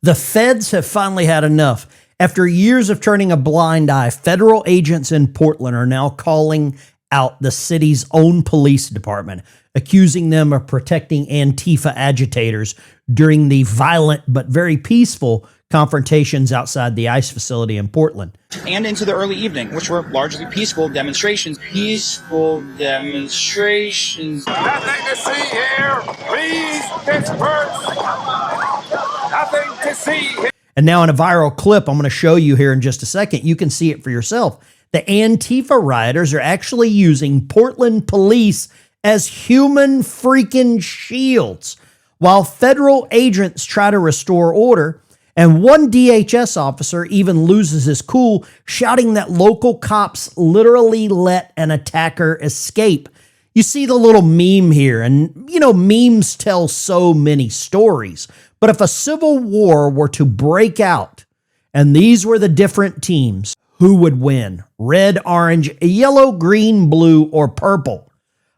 The feds have finally had enough. After years of turning a blind eye, federal agents in Portland are now calling out the city's own police department, accusing them of protecting Antifa agitators during the violent but very peaceful confrontations outside the ICE facility in Portland. And into the early evening, which were largely peaceful demonstrations. Peaceful demonstrations. Nothing to see here. Please disperse. Nothing to see here. And now in a viral clip I'm going to show you here in just a second, you can see it for yourself. The Antifa rioters are actually using Portland police as human freaking shields while federal agents try to restore order. And one DHS officer even loses his cool, shouting that local cops literally let an attacker escape. You see the little meme here, and you know, memes tell so many stories. But if a civil war were to break out, and these were the different teams, who would win? Red, orange, yellow, green, blue, or purple?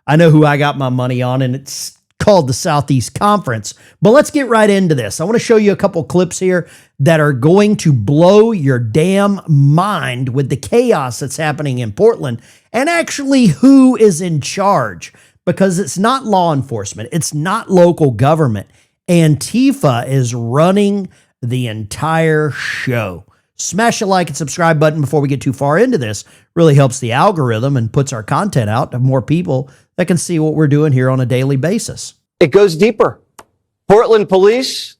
I know who I got my money on, and it's called the Southeast Conference. But let's get right into this. I want to show you a couple clips here that are going to blow your damn mind with the chaos that's happening in Portland and actually who is in charge, because it's not law enforcement. It's not local government. Antifa is running the entire show. Smash the like and subscribe button before we get too far into this. Really helps the algorithm and puts our content out to more people that can see what we're doing here on a daily basis. It goes deeper. Portland police,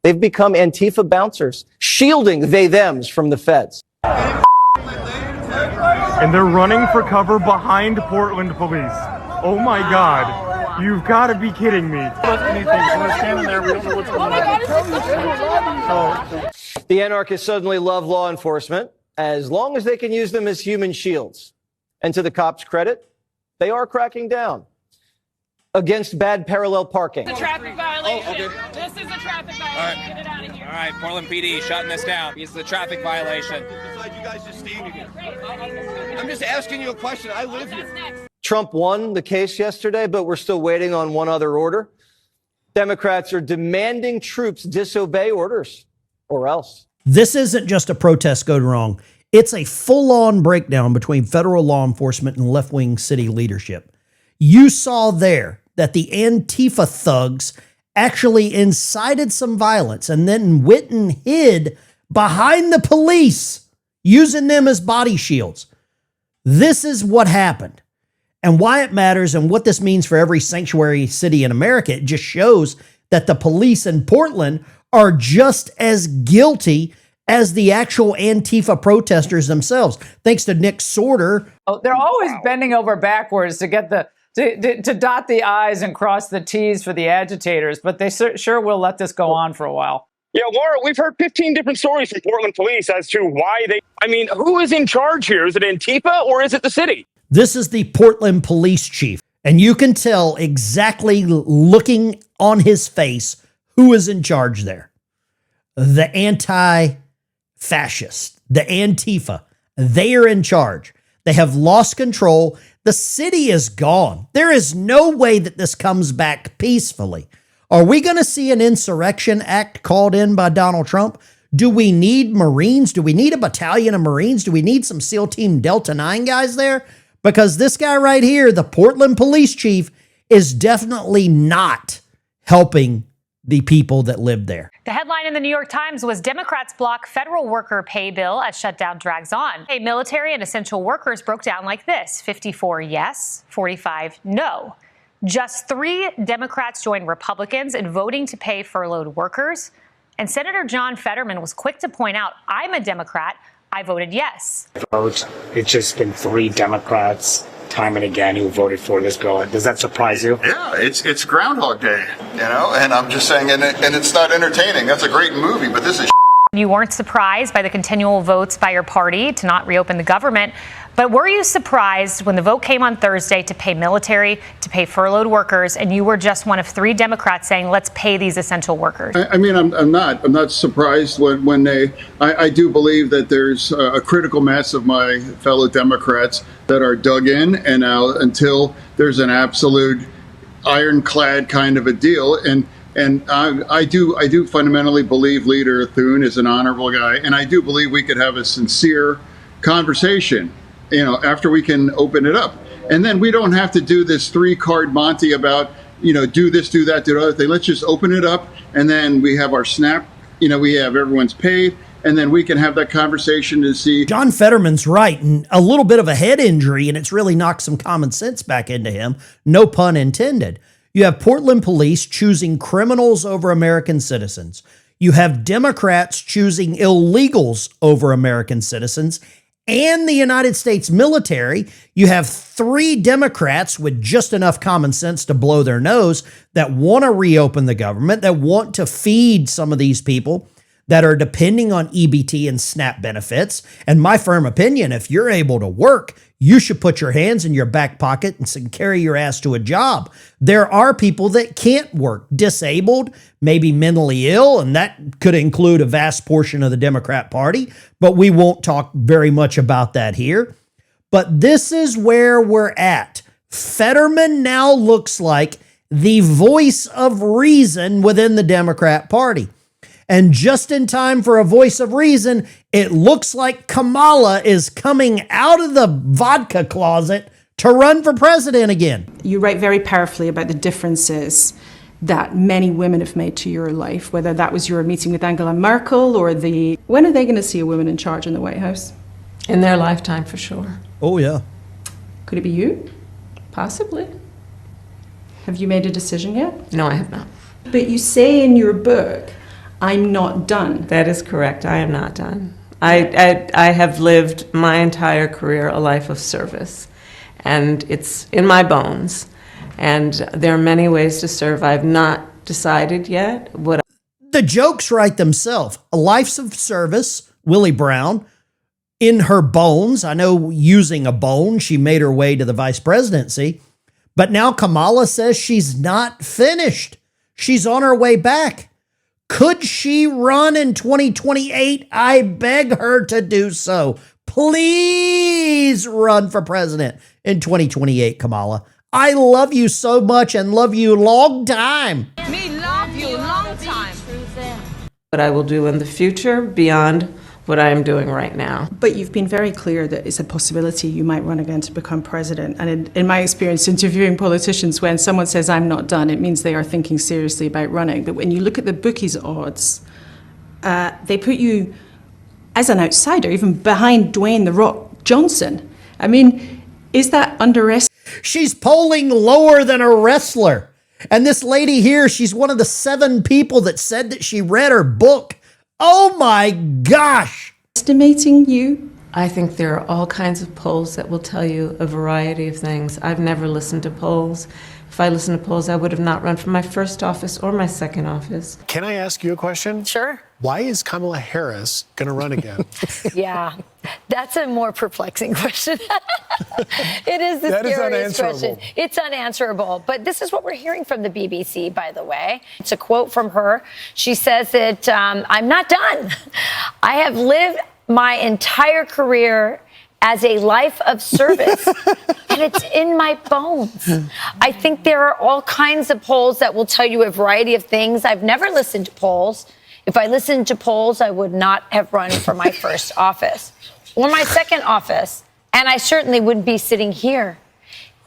they've become Antifa bouncers, shielding they-thems from the feds. And they're running for cover behind Portland police. Oh my God. You've got to be kidding me. The anarchists suddenly love law enforcement as long as they can use them as human shields. And to the cops' credit, they are cracking down against bad parallel parking. It's a traffic violation. Oh, okay. This is a traffic violation. Right. Get it out of here. All right, Portland PD shutting this down. It's a traffic violation. You guys just standing here. I'm just asking you a question. I live here. Trump won the case yesterday, but we're still waiting on one other order. Democrats are demanding troops disobey orders or else. This isn't just a protest gone wrong. It's a full-on breakdown between federal law enforcement and left-wing city leadership. You saw there that the Antifa thugs actually incited some violence and then went and hid behind the police, using them as body shields. This is what happened. And why it matters and what this means for every sanctuary city in America, it just shows that the police in Portland are just as guilty as the actual Antifa protesters themselves. Thanks to Nick Sorter. Oh, they're always bending over backwards to get to dot the I's and cross the T's for the agitators, but they sure will let this go on for a while. Yeah, Laura, we've heard 15 different stories from Portland police as to why who is in charge here? Is it Antifa or is it the city? This is the Portland police chief, and you can tell exactly looking on his face who is in charge there. The anti-fascist, the Antifa, they are in charge. They have lost control. The city is gone. There is no way that this comes back peacefully. Are we going to see an insurrection act called in by Donald Trump? Do we need Marines? Do we need a battalion of Marines? Do we need some SEAL Team Delta 9 guys there? Because this guy right here, the Portland police chief, is definitely not helping the people that live there. The headline in the New York Times was Democrats block federal worker pay bill as shutdown drags on. Hey, military and essential workers broke down like this: 54 yes, 45 no. Just 3 Democrats joined Republicans in voting to pay furloughed workers. And Senator John Fetterman was quick to point out, I'm a Democrat. I voted yes. Vote. It's just been 3 Democrats time and again who voted for this bill. Does that surprise you? Yeah, it's Groundhog Day, and I'm just saying, and it's not entertaining. That's a great movie, but this is. You weren't surprised by the continual votes by your party to not reopen the government, but were you surprised when the vote came on Thursday to pay military, to pay furloughed workers, and you were just one of 3 Democrats saying, let's pay these essential workers? I mean, I'm not surprised when I do believe that there's a critical mass of my fellow Democrats that are dug in and out until there's an absolute ironclad kind of a deal. And And I do fundamentally believe Leader Thune is an honorable guy, and I do believe we could have a sincere conversation, after we can open it up. And then we don't have to do this 3-card Monty about, do this, do that, do the other thing. Let's just open it up, and then we have our snap, we have everyone's paid, and then we can have that conversation to see. John Fetterman's right, and a little bit of a head injury, and it's really knocked some common sense back into him. No pun intended. You have Portland police choosing criminals over American citizens. You have Democrats choosing illegals over American citizens. And the United States military, you have 3 Democrats with just enough common sense to blow their nose that want to reopen the government, that want to feed some of these people that are depending on EBT and SNAP benefits. And my firm opinion, if you're able to work, you should put your hands in your back pocket and carry your ass to a job. There are people that can't work, disabled, maybe mentally ill, and that could include a vast portion of the Democrat Party, but we won't talk very much about that here. But this is where we're at. Fetterman now looks like the voice of reason within the Democrat Party. And just in time for a voice of reason, it looks like Kamala is coming out of the vodka closet to run for president again. You write very powerfully about the differences that many women have made to your life, whether that was your meeting with Angela Merkel or when are they going to see a woman in charge in the White House? In their lifetime, for sure. Oh, yeah. Could it be you? Possibly. Have you made a decision yet? No, I have not. But you say in your book, I'm not done. That is correct. I am not done. I have lived my entire career a life of service, and it's in my bones. And there are many ways to serve. I've not decided yet what. The jokes write themselves. A life of service, Willie Brown, in her bones. I know using a bone, she made her way to the vice presidency. But now Kamala says she's not finished. She's on her way back. Could she run in 2028? I beg her to do so. Please run for president in 2028, Kamala. I love you so much and love you long time. Me love you long time. What I will do in the future beyond what I am doing right now. But you've been very clear that it's a possibility you might run again to become president. And in my experience interviewing politicians, when someone says, I'm not done, it means they are thinking seriously about running. But when you look at the bookies' odds, they put you as an outsider, even behind Dwayne "The Rock" Johnson. I mean, is that underestimating? She's polling lower than a wrestler. And this lady here, she's one of the 7 people that said that she read her book. Oh my gosh. Estimating you? I think there are all kinds of polls that will tell you a variety of things. I've never listened to polls. If I listened to polls, I would have not run for my first office or my second office. Can I ask you a question? Sure. Why is Kamala Harris going to run again? Yeah, that's a more perplexing question. It is the That is scariest unanswerable. question. It's unanswerable. But this is what we're hearing from the BBC, by the way. It's a quote from her. She says that I'm not done. I have lived my entire career as a life of service, and it's in my bones. I think there are all kinds of polls that will tell you a variety of things. I've never listened to polls. If I listened to polls, I would not have run for my first office or my second office, and I certainly wouldn't be sitting here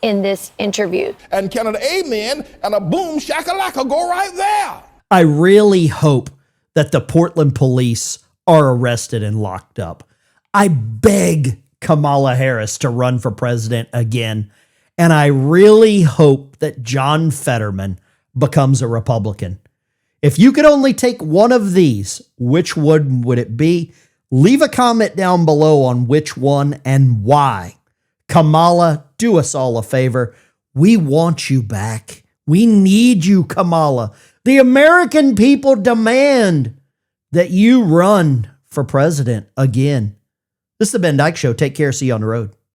in this interview. And can an amen and a boom shakalaka go right there? I really hope that the Portland police are arrested and locked up. I beg Kamala Harris to run for president again. And I really hope that John Fetterman becomes a Republican. If you could only take one of these, which one would it be? Leave a comment down below on which one and why. Kamala, do us all a favor. We want you back. We need you, Kamala. The American people demand that you run for president again. This is the Ben Dykes Show. Take care. See you on the road.